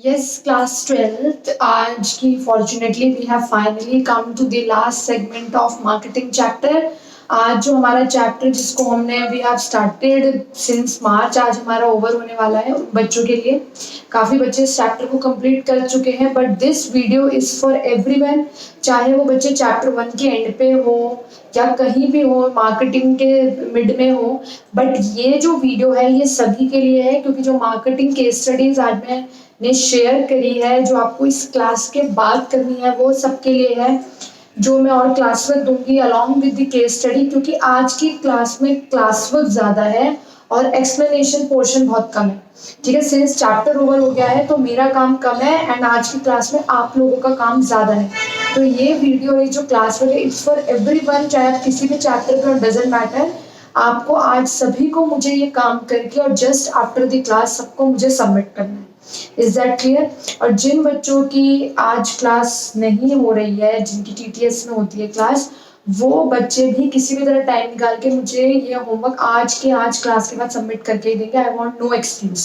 Yes, class 12th. आज की fortunately we have finally come to the last segment of marketing chapter. आज जो हमारा चैप्टर जिसको हमने we have started since March, आज हमारा ओवर होने वाला है बच्चों के लिए. काफ़ी बच्चे इस चैप्टर को कंप्लीट कर चुके हैं, but this video is for everyone, चाहे वो बच्चे चैप्टर 1 के एंड पे हो या कहीं भी हो, मार्केटिंग के मिड में हो. बट ये जो वीडियो है ये सभी के लिए है, क्योंकि जो मार्केटिंग केस स्टडीज आज मैंने शेयर करी है, जो आपको इस क्लास के बाद करनी है, वो सबके लिए है, जो मैं और क्लास वर्क दूंगी along with the case study, क्योंकि आज की क्लास में क्लास वर्क ज़्यादा है और एक्सप्लेनेशन पोर्शन बहुत कम है. ठीक है, सिंस चैप्टर ओवर हो गया है तो मेरा काम कम है एंड आज की क्लास में आप लोगों का काम ज़्यादा है. तो ये वीडियो, ये जो क्लास वर्क है, इट्स फॉर एवरीवन, चाहे आप किसी भी चैप्टर पर, डजंट मैटर. आपको आज सभी को मुझे ये काम करके और जस्ट आफ्टर द क्लास सबको मुझे सबमिट करना है. Is that clear? और जिन बच्चों की आज क्लास नहीं हो रही है, जिनकी टीटीएस में होती है क्लास, वो बच्चे भी किसी भी तरह टाइम निकाल के मुझे ये होमवर्क आज क्लास के बाद सबमिट करके ही देंगे. I want no excuse.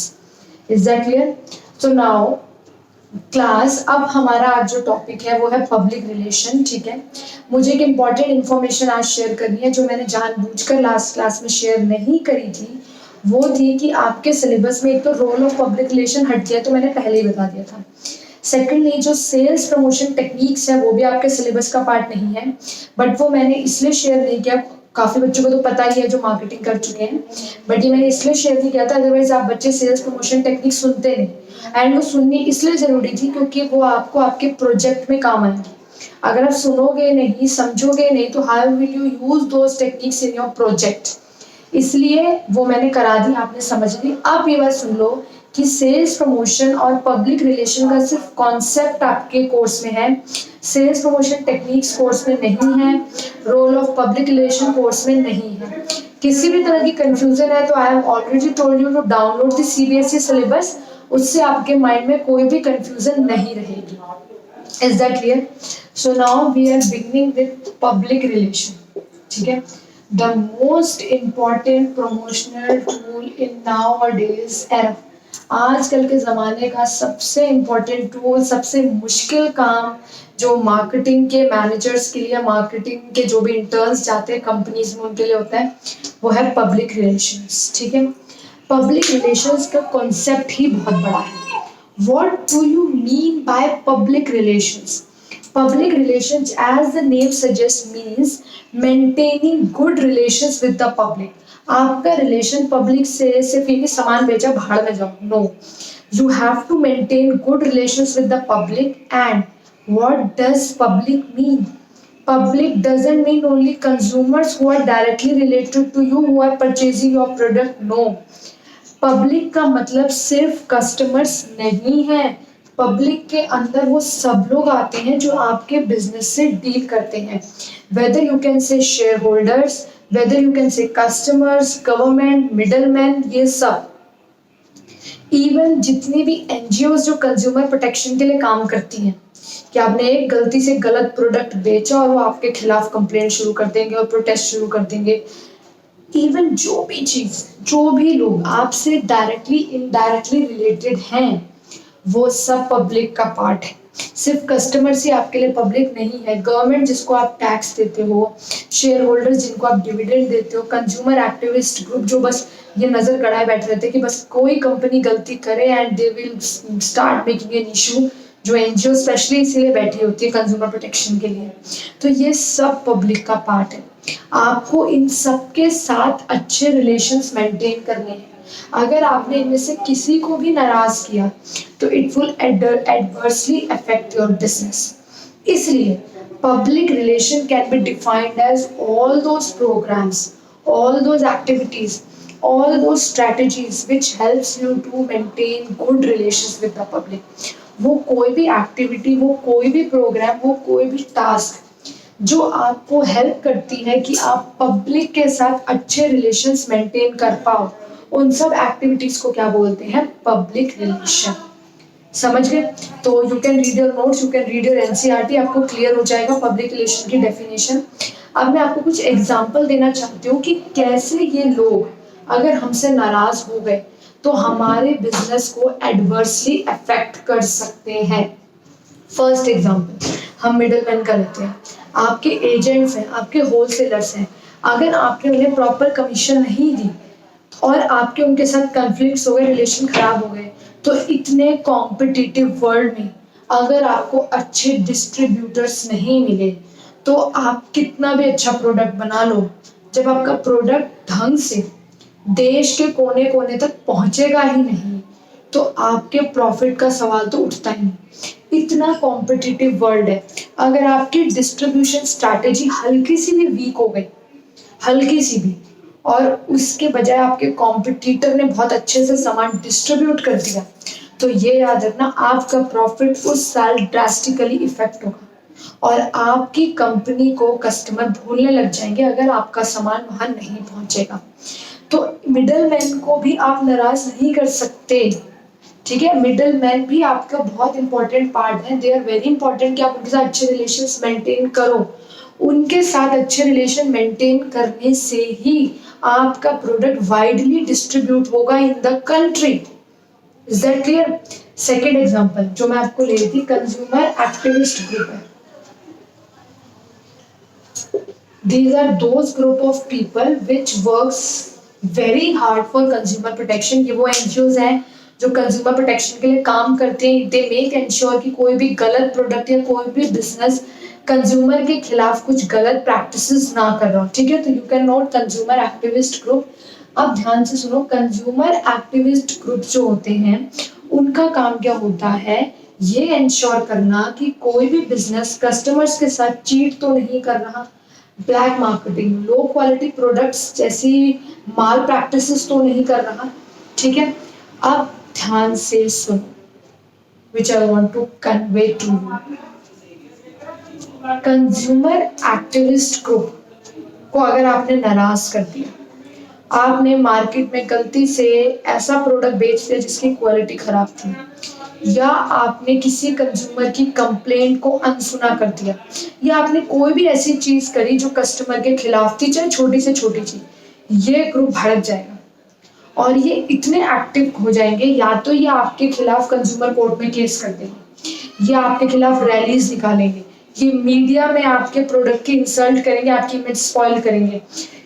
Is that clear? So now class, अब हमारा आज जो टॉपिक है वो है पब्लिक रिलेशन. ठीक है, मुझे एक इम्पॉर्टेंट इन्फॉर्मेशन आज शेयर करनी है जो मैंने जानबूझकर लास्ट क्लास में शेयर नहीं करी थी. वो थी कि आपके सिलेबस में एक तो रोल ऑफ पब्लिक रिलेशन हट गया, तो मैंने पहले ही बता दिया था. सेकेंडली, जो सेल्स प्रमोशन टेक्निक्स है वो भी आपके सिलेबस का पार्ट नहीं है, बट वो मैंने इसलिए शेयर नहीं किया, काफ़ी बच्चों को तो पता ही है जो मार्केटिंग कर चुके हैं, बट ये मैंने इसलिए शेयर नहीं किया था, अदरवाइज आप बच्चे सेल्स प्रमोशन टेक्निक सुनते नहीं. एंड वो सुननी इसलिए ज़रूरी थी क्योंकि वो आपको आपके प्रोजेक्ट में काम आएंगे. अगर आप सुनोगे नहीं, समझोगे नहीं, तो how will you use those techniques in your project. इसलिए वो मैंने करा दी, आपने समझ ली. अब ये बात सुन लो कि सेल्स प्रमोशन और पब्लिक रिलेशन का सिर्फ कॉन्सेप्ट आपके कोर्स में है, सेल्स प्रमोशन टेक्निक्स कोर्स में नहीं है, role of public relation course में नहीं है. किसी भी तरह की कंफ्यूजन है तो I have already told you to download the CBSE syllabus. उससे आपके माइंड में कोई भी कंफ्यूजन नहीं रहेगी. Is that clear? So now we are beginning with public relation. ठीक है, the most important promotional tool in nowadays era. आजकल के ज़माने का सबसे इम्पोर्टेंट टूल, सबसे मुश्किल काम जो मार्केटिंग के मैनेजर्स के लिए, मार्केटिंग के जो भी इंटर्न्स जाते हैं कंपनीज में, उनके लिए होता है, वो है पब्लिक रिलेशंस. ठीक है, पब्लिक रिलेशंस का कॉन्सेप्ट ही बहुत बड़ा है. What do you mean by public relations? Public relations, as the name suggests, means maintaining good relations with the public. आपका रिलेशन पब्लिक से सिर्फ ये सामान बेचा भाड़ में जाओ, no. You have to maintain good relations with the public. And what does public mean? Public doesn't mean only consumers who are directly related to you, who are purchasing your product. No. Public का मतलब सिर्फ customers नहीं है. Public के अंदर वो सब लोग आते हैं जो आपके बिजनेस से डील करते हैं. Whether you can say share holders, whether you can say customers, government, middleman, ये सब. इवन जितनी भी एनजीओ जो कंज्यूमर प्रोटेक्शन के लिए काम करती हैं, कि आपने एक गलती से गलत प्रोडक्ट बेचा और वो आपके खिलाफ कंप्लेंट शुरू कर देंगे और प्रोटेस्ट शुरू कर देंगे. इवन जो भी चीज़, जो भी लोग आपसे डायरेक्टली इनडायरेक्टली रिलेटेड हैं, वो सब पब्लिक का पार्ट है. सिर्फ कस्टमर्स ही आपके लिए पब्लिक नहीं है. गवर्नमेंट जिसको आप टैक्स देते हो, शेयर होल्डर्स जिनको आप डिविडेंड देते हो, कंज्यूमर एक्टिविस्ट ग्रुप जो बस ये नज़र गड़ाए बैठे रहते हैं कि बस कोई कंपनी गलती करे and they will start making an issue, जो एनजीओ स्पेशली इसीलिए बैठी होती है कंज्यूमर प्रोटेक्शन के लिए. तो ये सब पब्लिक का पार्ट है. आपको इन सब के साथ अच्छे रिलेशंस मेंटेन करने हैं. अगर आपने इनमें से किसी को भी नाराज किया तो it will adversely affect your business. इसलिए public relation can be defined as all those programmes, all those activities, all those strategies which helps you to maintain good relations with the public. वो कोई भी activity, वो कोई भी programme, वो कोई भी टास्क जो आपको हेल्प करती है कि आप पब्लिक के साथ अच्छे रिलेशंस मेंटेन कर पाओ, उन सब एक्टिविटीज को क्या बोलते हैं? Public relation. समझ गए? तो you can read your notes, you can read your NCERT, आपको क्लियर हो जाएगा पब्लिक रिलेशन की डेफिनेशन. अब मैं आपको कुछ एग्जांपल देना चाहती हूँ कि कैसे ये लोग अगर हमसे नाराज हो गए तो हमारे बिजनेस को एडवर्सली अफेक्ट कर सकते हैं। फर्स्ट एग्जांपल हम मिडल मैन का लेते हैं। आपके एजेंट्स हैं, आपके होलसेलर्स हैं, अगर आपने उन्हें प्रॉपर कमीशन नहीं दी और आपके उनके साथ कन्फ्लिक्ट्स हो गए, रिलेशन खराब हो गए, तो इतने कॉम्पिटिटिव वर्ल्ड में अगर आपको अच्छे डिस्ट्रीब्यूटर्स नहीं मिले तो आप कितना भी अच्छा प्रोडक्ट बना लो, जब आपका प्रोडक्ट ढंग से देश के कोने कोने तक पहुंचेगा ही नहीं तो आपके प्रॉफिट का सवाल तो उठता ही नहीं। इतना कॉम्पिटिटिव वर्ल्ड है। अगर आपकी डिस्ट्रीब्यूशन स्ट्रैटेजी हल्की सी भी वीक हो गई, हल्की सी भी, और उसके बजाय आपके कॉम्पिटिटर ने बहुत अच्छे से सामान डिस्ट्रीब्यूट कर दिया, तो ये याद रखना आपका प्रॉफिट उस साल ड्रास्टिकली इफेक्ट होगा और आपकी कंपनी को कस्टमर भूलने लग जाएंगे अगर आपका सामान वहां नहीं पहुंचेगा। तो मिडल मैन को भी आप नाराज नहीं कर सकते, ठीक है। मिडल मैन भी आपका बहुत इंपॉर्टेंट पार्ट है, दे आर वेरी इंपॉर्टेंट कि आप उनके साथ अच्छे रिलेशंस मेंटेन करो। उनके साथ अच्छे रिलेशन मेंटेन करने से ही आपका प्रोडक्ट वाइडली डिस्ट्रीब्यूट होगा in the country. Is that clear? Second example जो मैं आपको ले रही थी, कंज्यूमर एक्टिविस्ट ग्रुप है। These are those group of people which works very hard for consumer protection। ये वो NGOs हैं जो कंज्यूमर प्रोटेक्शन के लिए काम करते हैं। दे मेक एंश्योर कि कोई भी गलत प्रोडक्ट या कोई भी बिजनेस कंज्यूमर के खिलाफ कुछ गलत प्रैक्टिसेस ना कर रहा हो, ठीक है। तो you can note consumer activist group. अब ध्यान से सुनो, कंज्यूमर एक्टिविस्ट ग्रुप जो होते हैं उनका काम क्या होता है, ये एंश्योर करना कि कोई भी बिजनेस कस्टमर्स के साथ चीट तो नहीं कर रहा, black marketing, low quality products जैसी माल प्रैक्टिसेस तो नहीं कर रहा, ठीक है। अब ध्यान से सुनो, which I want to convey to you। Consumer activist group को अगर आपने नाराज कर दिया, आपने मार्केट में गलती से ऐसा प्रोडक्ट बेच दिया जिसकी क्वालिटी खराब थी, या आपने किसी कंज्यूमर की कंप्लेंट को अनसुना कर दिया, या आपने कोई भी ऐसी चीज करी जो कस्टमर के खिलाफ थी, चाहे छोटी से छोटी चीज, ये ग्रुप भड़क जाएगा और ये इतने एक्टिव हो जाएंगे, या तो ये आपके खिलाफ कंज्यूमर कोर्ट में केस कर देंगे, या आपके खिलाफ रैलीज निकालेंगे, ये मीडिया में आपके प्रोडक्ट की इंसल्ट करेंगे, आपकी इमेज स्पॉइल करेंगे,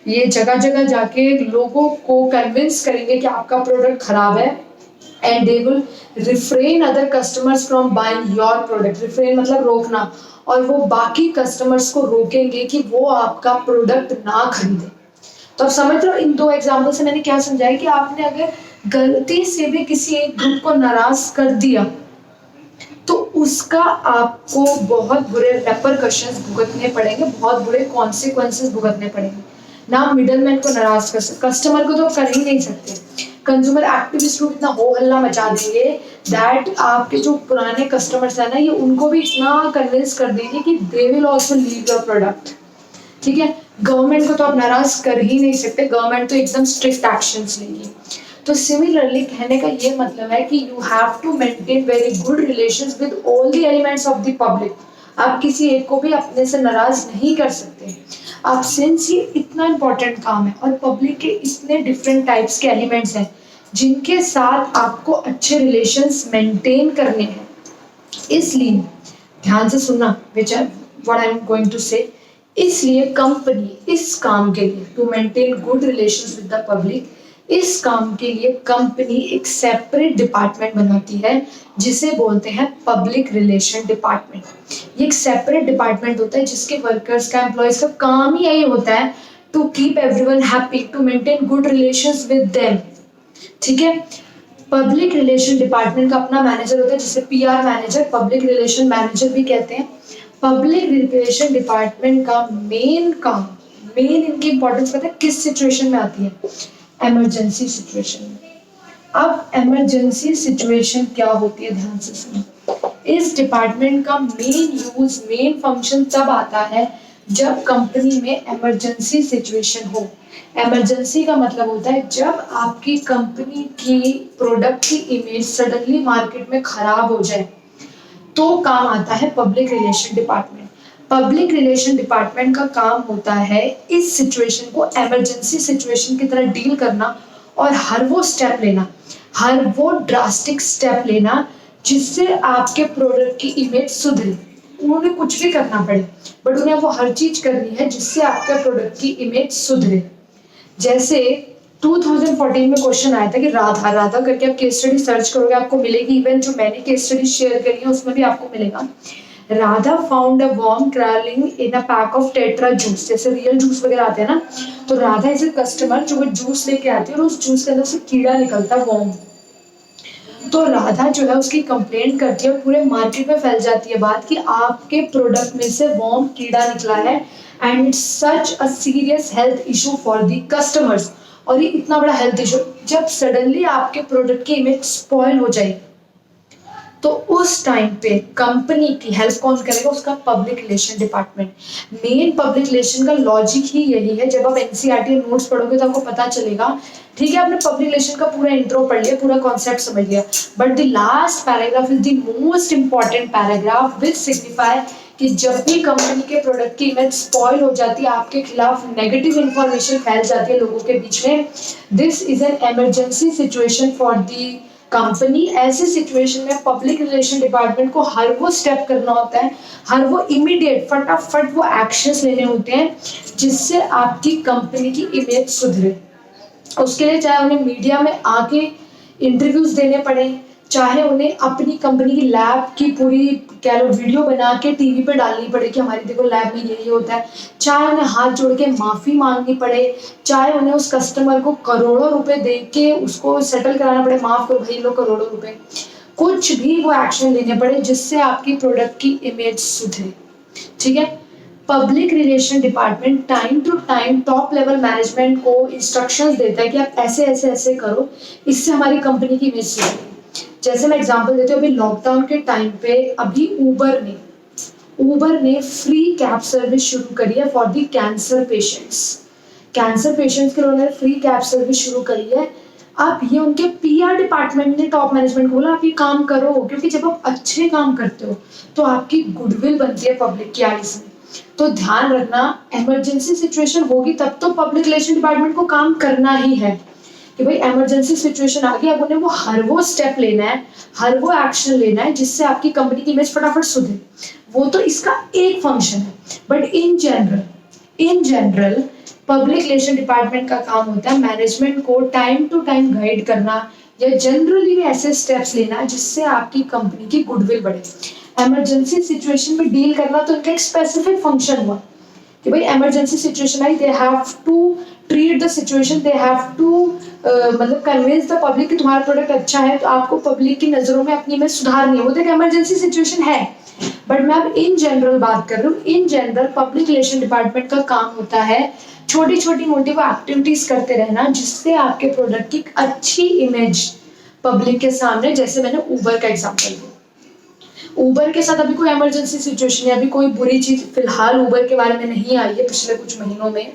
ये जगह जगह जाके लोगों को कन्विंस करेंगे कि आपका प्रोडक्ट खराब है, and they will refrain other customers from buying your product। refrain मतलब रोकना, और वो बाकी कस्टमर्स को रोकेंगे कि वो आपका प्रोडक्ट ना खरीदे। तो आप समझ रहे हो, इन दो एग्जाम्पल से मैंने क्या समझाया कि आपने अगर गलती से भी किसी एक ग्रुप को नाराज कर दिया तो उसका आपको बहुत बुरे रेपरकशंस भुगतने पड़ेंगे, बहुत बुरे कॉन्सिक्वेंसेस भुगतने पड़ेंगे। ना मिडल मैन को नाराज कर सकते, कस्टमर को तो कर ही नहीं सकते। कंज्यूमर एक्टिविस्ट ग्रुप इतना हो हल्ला मचा देंगे दैट आपके जो पुराने कस्टमर्स हैं ना, ये उनको भी इतना कन्विंस कर देंगे कि they will also leave your product, ठीक है। गवर्नमेंट को तो आप नाराज कर ही नहीं सकते, गवर्नमेंट तो एकदम स्ट्रिक्ट एक्शंस लेगी। तो सिमिलरली कहने का ये मतलब है कि you have to maintain very good relations with all the elements of the public. आप किसी एक को भी अपने से नाराज नहीं कर सकते। आप सिंस ये इतना इंपॉर्टेंट काम है और पब्लिक के इतने डिफरेंट टाइप्स के एलिमेंट्स हैं जिनके साथ आपको अच्छे रिलेशंस मेंटेन करने हैं, इसलिए ध्यान से सुनना what I am going to say. इसलिए कंपनी इस काम के लिए, to maintain good relations with the public, इस काम के लिए कंपनी एक सेपरेट डिपार्टमेंट बनाती है जिसे बोलते हैं पब्लिक रिलेशन डिपार्टमेंट। ये एक सेपरेट डिपार्टमेंट होता है जिसके वर्कर्स का, एम्प्लॉयज का काम ही यही होता है to keep everyone happy, to maintain good relations with them, ठीक है। पब्लिक रिलेशन डिपार्टमेंट का अपना मैनेजर होता है जिसे PR manager, public relation manager भी कहते हैं। पब्लिक रिलेशन डिपार्टमेंट का मेन काम, मेन इनकी इंपॉर्टेंस पता है किस सिचुएशन में आती है? इमरजेंसी सिचुएशन में। अब इमरजेंसी सिचुएशन क्या होती है, ध्यान से सुनो। इस डिपार्टमेंट का मेन यूज, मेन फंक्शन तब आता है जब कंपनी में इमरजेंसी सिचुएशन हो। इमरजेंसी का मतलब होता है जब आपकी कंपनी की प्रोडक्ट की इमेज सडनली मार्केट में खराब हो जाए, तो काम आता है public relation department. Public relation department का काम होता है इस सिचुएशन को इमरजेंसी सिचुएशन की तरह डील करना और हर वो स्टेप लेना, हर वो ड्रास्टिक स्टेप लेना जिससे आपके प्रोडक्ट की इमेज सुधरे। उन्होंने कुछ भी करना पड़े बट उन्हें वो हर चीज करनी है जिससे आपके प्रोडक्ट की इमेज सुधरे। जैसे 2014 में क्वेश्चन आया था कि राधा राधा करके आप केस स्टडी सर्च करोगे आपको मिलेगी, इवन जो मैंने केस स्टडी शेयर करी है उसमें भी आपको मिलेगा। Radha found a worm crawling in a pack of tetra juice, जैसे रियल जूस वगैरह आते हैं ना, तो राधा इज ए कस्टमर जो वो जूस लेके आती है और उस जूस के अंदर से कीड़ा निकलता है, worm। तो राधा जो है उसकी कंप्लेंट करती है और पूरे मार्केट में फैल जाती है बात कि आपके प्रोडक्ट में से वर्म कीड़ा निकला है and it's such a serious health issue for the customers. और ये इतना बड़ा हेल्थ इशू जब सडनली आपके प्रोडक्ट की इमेज स्पॉइल हो जाएगी तो उस टाइम पे कंपनी की हेल्प कौन करेगा? उसका public relation department. Main public relation का लॉजिक ही यही है। जब आप एनसीईआरटी नोट्स पढ़ोगे तो आपको पता चलेगा, ठीक है आपने पब्लिक रिलेशन का पूरा इंट्रो पढ़ लिया, पूरा कॉन्सेप्ट समझ लिया, but the last paragraph is the most important paragraph which signify कि जब भी कंपनी के प्रोडक्ट की इमेज स्पॉइल हो जाती है, आपके खिलाफ नेगेटिव इंफॉर्मेशन फैल जाती है लोगों के बीच में, this is an emergency situation for the company. ऐसे सिचुएशन में पब्लिक रिलेशन डिपार्टमेंट को हर वो स्टेप करना होता है, हर वो इमीडिएट फटाफट वो एक्शंस लेने होते हैं जिससे आपकी कंपनी की इमेज सुधरे। उसके लिए चाहे उन्हें मीडिया में आके इंटरव्यूज देने पड़े, चाहे उन्हें अपनी कंपनी की लैब की पूरी कह लो वीडियो बना के टीवी पे डालनी पड़े कि हमारी देखो लैब में ये होता है, चाहे उन्हें हाथ जोड़ के माफी मांगनी पड़े, चाहे उन्हें उस कस्टमर को करोड़ों रुपए दे के उसको सेटल कराना पड़े, माफ करो भाई लो करोड़ों रुपए, कुछ भी वो एक्शन लेने पड़े जिससे आपकी प्रोडक्ट की इमेज सुधरे। ठीक है, public relation department time to time top level management को इंस्ट्रक्शंस देता है कि आप ऐसे ऐसे ऐसे करो, इससे हमारी कंपनी की इमेज सुधरे। जैसे मैं एग्जांपल देती हूँ, अभी लॉकडाउन के टाइम पे अभी उबर ने फ्री कैब सर्विस शुरू करी है for the cancer patients. Cancer patients के लिए उन्होंने फ्री कैब सर्विस शुरू करी है। अब ये उनके पीआर डिपार्टमेंट ने टॉप मैनेजमेंट को बोला आप ये काम करो, क्योंकि जब आप अच्छे काम करते हो तो आपकी गुडविल बनती है पब्लिक की आईज में। तो ध्यान रखना, इमरजेंसी सिचुएशन होगी तब तो पब्लिक रिलेशन डिपार्टमेंट को काम करना ही है कि भाई इमरजेंसी सिचुएशन आ गई, अब उन्हें वो हर वो स्टेप लेना है, हर वो एक्शन लेना है जिससे आपकी कंपनी की इमेज फटाफट सुधरे। वो तो इसका एक फंक्शन है, but in general public relation department का काम होता है मैनेजमेंट को टाइम टू टाइम गाइड करना या जनरली भी ऐसे स्टेप्स लेना जिससे आपकी कंपनी की गुडविल बढ़े। इमरजेंसी सिचुएशन में डील करना तो इनका एक स्पेसिफिक फंक्शन हुआ कि भाई इमरजेंसी सिचुएशन आई, they have to treat the situation, they have to मतलब कन्विंस द पब्लिक कि तुम्हारा प्रोडक्ट अच्छा है, तो आपको पब्लिक की नजरों में अपनी में सुधारनी है। वो तो एक इमरजेंसी सिचुएशन है, बट मैं अब इन जनरल बात कर रही हूँ। In general public relation department का काम होता है छोटी छोटी मोटी वो एक्टिविटीज करते रहना जिससे आपके प्रोडक्ट की अच्छी इमेज पब्लिक के सामने, जैसे मैंने उबर का एग्जाम्पल दिया। उबर के साथ अभी कोई इमरजेंसी सिचुएशन है, अभी कोई बुरी चीज फिलहाल उबर के बारे में नहीं आई है पिछले कुछ महीनों में,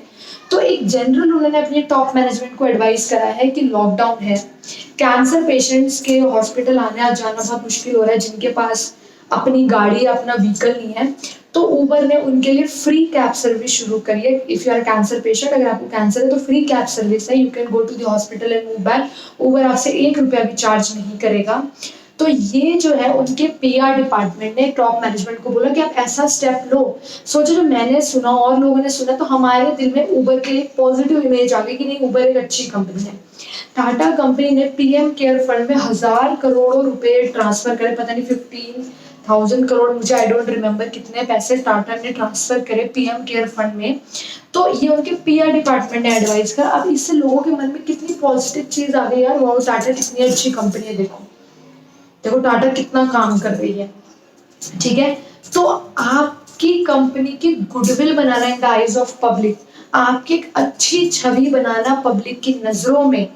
तो एक जनरल उन्होंने अपनी टॉप मैनेजमेंट को एडवाइस करा है कि लॉकडाउन है, कैंसर पेशेंट्स के हॉस्पिटल आने जाना बहुत मुश्किल हो रहा है, जिनके पास अपनी गाड़ी अपना व्हीकल नहीं है, तो उबर ने उनके लिए फ्री कैब सर्विस शुरू करी है। If you are cancer patient, अगर आपको कैंसर है तो फ्री कैब सर्विस है, you can go to the hospital and move back. Uber आपसे 1 रुपया भी चार्ज नहीं करेगा। तो ये जो है उनके पीआर डिपार्टमेंट ने टॉप मैनेजमेंट को बोला कि आप ऐसा स्टेप लो। सोचो, जो मैंने सुना और लोगों ने सुना तो हमारे दिल में उबर के लिए पॉजिटिव इमेज आ गई कि नहीं उबर एक अच्छी कंपनी है। टाटा कंपनी ने पीएम केयर फंड में 1000 करोड़ रुपए ट्रांसफर करे, पता नहीं 15,000 करोड़, मुझे आई डोंट रिमेम्बर कितने पैसे टाटा ने ट्रांसफर करे पीएम केयर फंड में। तो ये उनके पीआर डिपार्टमेंट ने एडवाइस करा। अब इससे लोगों के मन में कितनी पॉजिटिव चीज आ गई, यार वाओ टाटा कितनी अच्छी कंपनी है, देखो टाटा कितना काम कर रही है। ठीक है, तो आपकी कंपनी की goodwill banana in the eyes of public, आपकी एक अच्छी छवि बनाना पब्लिक की नजरों में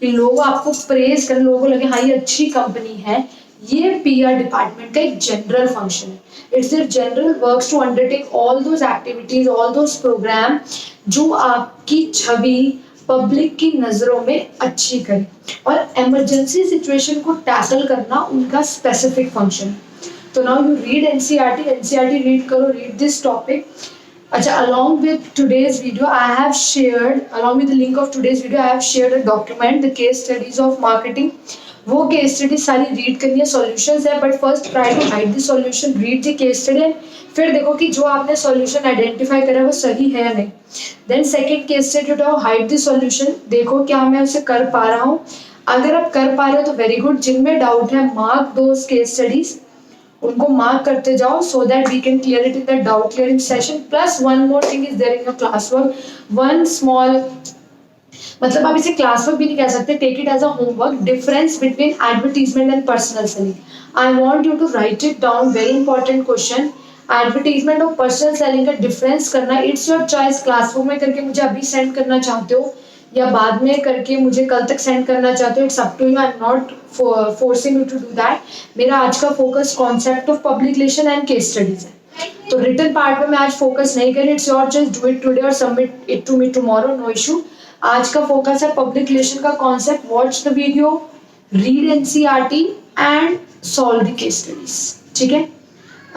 कि लोग आपको प्रेज करें, लोगों को लगे हाँ ये अच्छी कंपनी है, ये पीआर डिपार्टमेंट का एक जनरल फंक्शन है। It's their general works to undertake all those activities, all those program जो आपकी छवि पब्लिक की नजरों में अच्छी करे, और इमरजेंसी सिचुएशन को टैकल करना उनका स्पेसिफिक फंक्शन। तो now you read NCERT read करो, रीड दिस टॉपिक। अच्छा, along with today's video I have shared, along with the link of today's video I have shared a document, the case studies of marketing वो case study सारी read करनी है, solutions है, but first try to hide the solution, read the case study, फिर देखो कि जो आपने सॉल्यूशन आइडेंटिफाई करा है वो सही है या नहीं। देन सेकंड केस स्टडी उठाओ, हाइड द सॉल्यूशन, देखो क्या मैं उसे कर पा रहा हूँ। अगर आप कर पा रहे हो तो वेरी गुड, जिनमें डाउट है मार्क दोस केस स्टडीज, उनको मार्क करते जाओ so that we can clear it in the doubt clearing session. Plus one more thing is there in your class work, one small, मतलब आप इसे class work भी नहीं कह सकते, take it as a homework, difference between advertisement and personal selling. I want you to write it down, very important question. Advertisement और personal selling का difference करना, it's your choice, class work में करके मुझे अभी सेंड करना चाहते हो या बाद में करके मुझे कल तक सेंड करना चाहते हो, it's up to you, I am not forcing you to do that. मेरा आज का focus concept of public relation and case studies है, तो रिटन पार्ट में मैं आज फोकस नहीं करी, it's your choice, do it today और submit it to me tomorrow, no issue. आज का फोकस है पब्लिक रिलेशन का concept, watch the video, read NCERT and solve the case studies, ठीक है।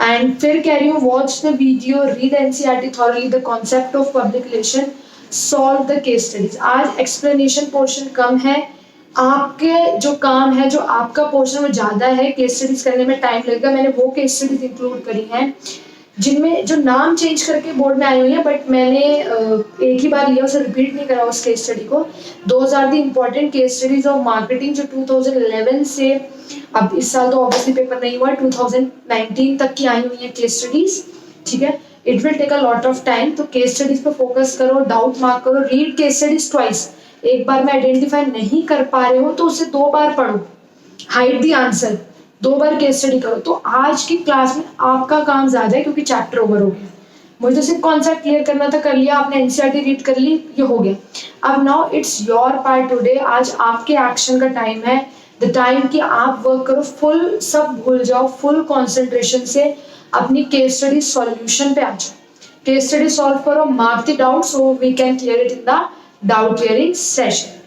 एंड फिर कह रही हूँ, watch the video, read NCERT thoroughly, the concept of public relation, solve the case studies. आज एक्सप्लेनेशन पोर्शन कम है, आपके जो काम है, जो आपका पोर्शन वो ज़्यादा है, केस स्टडीज करने में टाइम लगेगा। मैंने वो केस स्टडीज इंक्लूड करी हैं जिनमें जो नाम चेंज करके बोर्ड में आई हुई है, बट मैंने एक ही बार लिया, उसे रिपीट नहीं करा उस केस स्टडी को। 2000 the important case studies of marketing, जो 2011 से, अब इस साल तो ऑब्वियसली पेपर नहीं हुआ, 2019 तक की आई हुई है केस स्टडीज, ठीक है। It will take a lot of time, तो केस स्टडीज पे फोकस करो, डाउट मार्क करो, रीड केस स्टडीज ट्वाइस। एक बार में आइडेंटिफाई नहीं कर पा रहे हो तो उसे 2 बार पढ़ो, hide the answer, 2 bar case study करो। तो आज की क्लास में आपका काम ज्यादा है क्योंकि चैप्टर ओवर हो गया, मुझे तो सिर्फ कॉन्सेप्ट क्लियर करना था, कर लिया आपने, एनसीईआरटी रीड कर ली, ये हो गया। अब now it's your part today, आज आपके एक्शन का टाइम है, द टाइम कि आप वर्क करो, फुल सब भूल जाओ, फुल कॉन्सेंट्रेशन से अपनी केस स्टडी सॉल्यूशन पे आ जाओ, केस स्टडी सॉल्व करो, mark the doubt so we can clear it in the doubt clearing session.